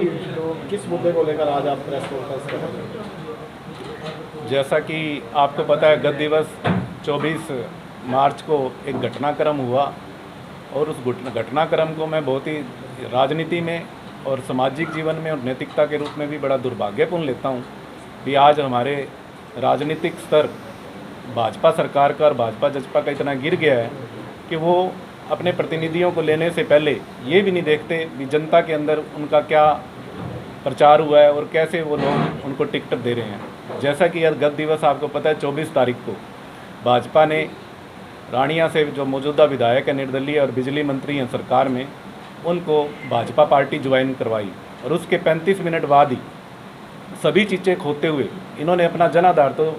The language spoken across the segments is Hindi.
जी, तो किस मुद्दे को लेकर आज आप प्रेस कॉन्फ्रेंस कर रहे हैं? जैसा कि आपको पता है, गत दिवस 24 मार्च को एक घटनाक्रम हुआ और उस घटनाक्रम को मैं बहुत ही राजनीति में और सामाजिक जीवन में और नैतिकता के रूप में भी बड़ा दुर्भाग्यपूर्ण लेता हूँ कि आज हमारे राजनीतिक स्तर भाजपा सरकार का और भाजपा जजपा का इतना गिर गया है कि वो अपने प्रतिनिधियों को लेने से पहले ये भी नहीं देखते कि जनता के अंदर उनका क्या प्रचार हुआ है और कैसे वो लोग उनको टिकट दे रहे हैं। जैसा कि गत दिवस आपको पता है 24 तारीख को भाजपा ने रानिया से जो मौजूदा विधायक है निर्दलीय और बिजली मंत्री हैं सरकार में, उनको भाजपा पार्टी ज्वाइन करवाई और उसके 35 मिनट बाद ही सभी चीज़ें खोते हुए इन्होंने अपना जनाधार तो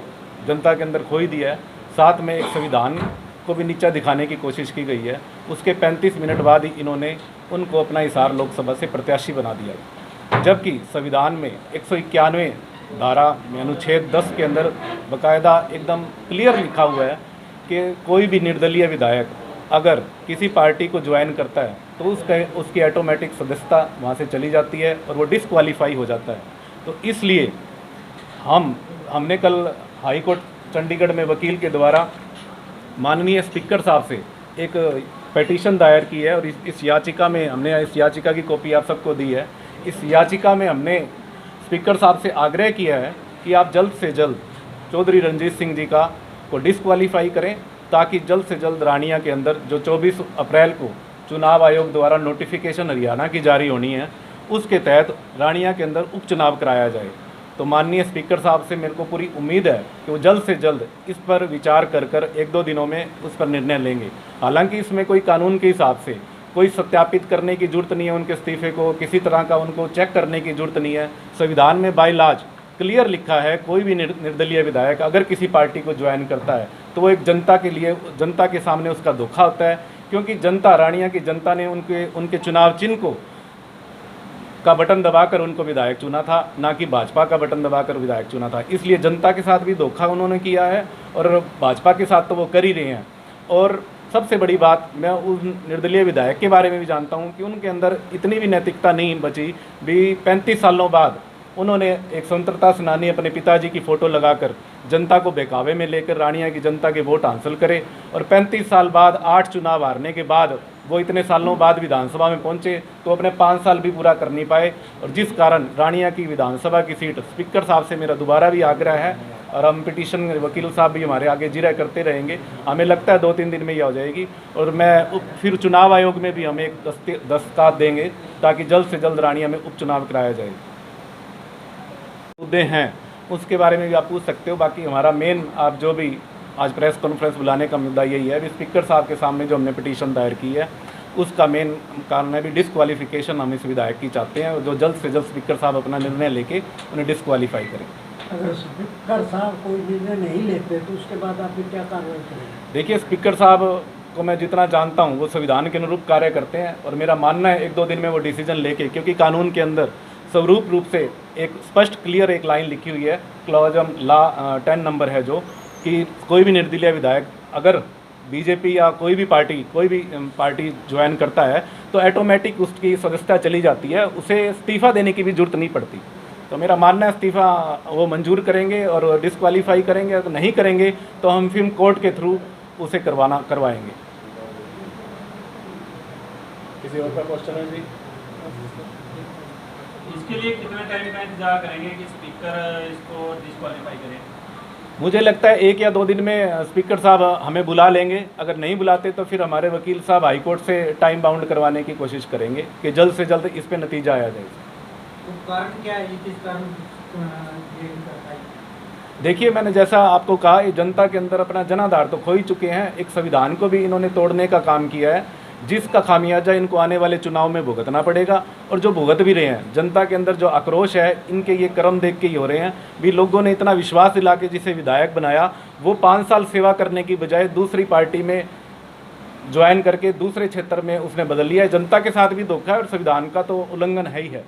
जनता के अंदर खो ही दिया है, साथ में एक संविधान को भी नीचा दिखाने की कोशिश की गई है। उसके 35 मिनट बाद ही इन्होंने उनको अपना हिसार लोकसभा से प्रत्याशी बना दिया, जबकि संविधान में 191 धारा में अनुच्छेद 10 के अंदर बाकायदा एकदम क्लियर लिखा हुआ है कि कोई भी निर्दलीय विधायक अगर किसी पार्टी को ज्वाइन करता है तो उसकी ऑटोमेटिक सदस्यता वहाँ से चली जाती है और वो डिसक्वालीफाई हो जाता है। तो इसलिए हमने कल हाई कोर्ट चंडीगढ़ में वकील के द्वारा माननीय स्पीकर साहब से एक पिटीशन दायर की है और इस याचिका में हमने इस याचिका की कॉपी आप सबको दी है। इस याचिका में हमने स्पीकर साहब से आग्रह किया है कि आप जल्द से जल्द चौधरी रणजीत सिंह जी को डिसक्वालीफाई करें, ताकि जल्द से जल्द रानिया के अंदर जो 24 अप्रैल को चुनाव आयोग द्वारा नोटिफिकेशन हरियाणा की जारी होनी है, उसके तहत रानिया के अंदर उपचुनाव कराया जाए। तो माननीय स्पीकर साहब से मेरे को पूरी उम्मीद है कि वो जल्द से जल्द इस पर विचार कर 1-2 दिनों में उस पर निर्णय लेंगे। हालांकि इसमें कोई कानून के हिसाब से कोई सत्यापित करने की जरूरत नहीं है, उनके इस्तीफे को किसी तरह का उनको चेक करने की जरूरत नहीं है। संविधान में बाय लॉज क्लियर लिखा है, कोई भी निर्दलीय विधायक अगर किसी पार्टी को ज्वाइन करता है तो वो एक जनता के सामने उसका धोखा होता है, क्योंकि जनता, रानिया की जनता ने उनके चुनाव चिन्ह का बटन दबाकर उनको विधायक चुना था, ना कि भाजपा का बटन दबाकर विधायक चुना था। इसलिए जनता के साथ भी धोखा उन्होंने किया है और भाजपा के साथ तो वो कर ही रहे हैं। और सबसे बड़ी बात, मैं उस निर्दलीय विधायक के बारे में भी जानता हूं कि उनके अंदर इतनी भी नैतिकता नहीं बची भी 35 सालों बाद उन्होंने एक स्वतंत्रता सेनानी अपने पिताजी की फ़ोटो लगाकर जनता को बहकावे में लेकर रानिया की जनता के वोट हासिल करे और 35 साल बाद 8 चुनाव हारने के बाद वो इतने सालों बाद विधानसभा में पहुंचे तो अपने 5 साल भी पूरा कर नहीं पाए, और जिस कारण रानिया की विधानसभा की सीट स्पीकर साहब से मेरा दोबारा भी आग्रह है और हम पिटीशन वकील साहब भी हमारे आगे जिरह करते रहेंगे। हमें लगता है 2-3 दिन में ही हो जाएगी और मैं फिर चुनाव आयोग में भी हम एक दस्तखत देंगे ताकि जल्द से जल्द रानिया में उपचुनाव कराया जाए। मुद्दे हैं उसके बारे में भी आप पूछ सकते हो। बाकी हमारा मेन, आप जो भी आज प्रेस कॉन्फ्रेंस बुलाने का मुद्दा यही है, स्पीकर साहब के सामने जो हमने पिटीशन दायर की है उसका मेन कारण है भी डिसक्वालिफिकेशन हम इस विधायक की चाहते हैं, जो जल्द से जल्द स्पीकर साहब अपना निर्णय लेके उन्हें डिसक्वालीफाई करें। अगर स्पीकर साहब कोई निर्णय नहीं लेते तो उसके बाद आप क्या कार्रवाई करेंगे? देखिए, स्पीकर साहब को मैं जितना जानता हूँ वो संविधान के अनुरूप कार्य करते हैं और मेरा मानना है 1-2 दिन में वो डिसीजन लेके, क्योंकि कानून के अंदर स्वरूप रूप से एक स्पष्ट क्लियर एक लाइन लिखी हुई है, क्लॉजम ला 10 नंबर है, जो कि कोई भी निर्दलीय विधायक अगर बीजेपी या कोई भी पार्टी ज्वाइन करता है तो ऑटोमेटिक उसकी सदस्यता चली जाती है, उसे इस्तीफ़ा देने की भी जरूरत नहीं पड़ती। तो मेरा मानना है इस्तीफ़ा वो मंजूर करेंगे और डिसक्वालीफाई करेंगे, अगर नहीं करेंगे तो हम फिर कोर्ट के थ्रू उसे करवाएंगे। किसी और का क्वेश्चन है जी? इसके लिए कितना टाइम का इंतजार करेंगे कि स्पीकर इसको डिसक्वालीफाई करें? मुझे लगता है 1 या 2 दिन में स्पीकर साहब हमें बुला लेंगे। अगर नहीं बुलाते तो फिर हमारे वकील साहब हाई कोर्ट से टाइम बाउंड करवाने की कोशिश करेंगे कि जल्द से जल्द इस पे नतीजा आया जाए। तो कारण क्या है, किस कारण? देखिए, मैंने जैसा आपको कहा, ये जनता के अंदर अपना जनाधार तो खो ही चुके हैं, एक संविधान को भी इन्होंने तोड़ने का काम किया है, जिसका खामियाजा इनको आने वाले चुनाव में भुगतना पड़ेगा। और जो भुगत भी रहे हैं, जनता के अंदर जो आक्रोश है, इनके ये कर्म देख के ही हो रहे हैं भी। लोगों ने इतना विश्वास दिला के जिसे विधायक बनाया, वो 5 साल सेवा करने की बजाय दूसरी पार्टी में ज्वाइन करके दूसरे क्षेत्र में उसने बदल लिया है। जनता के साथ भी धोखा है और संविधान का तो उल्लंघन है ही है।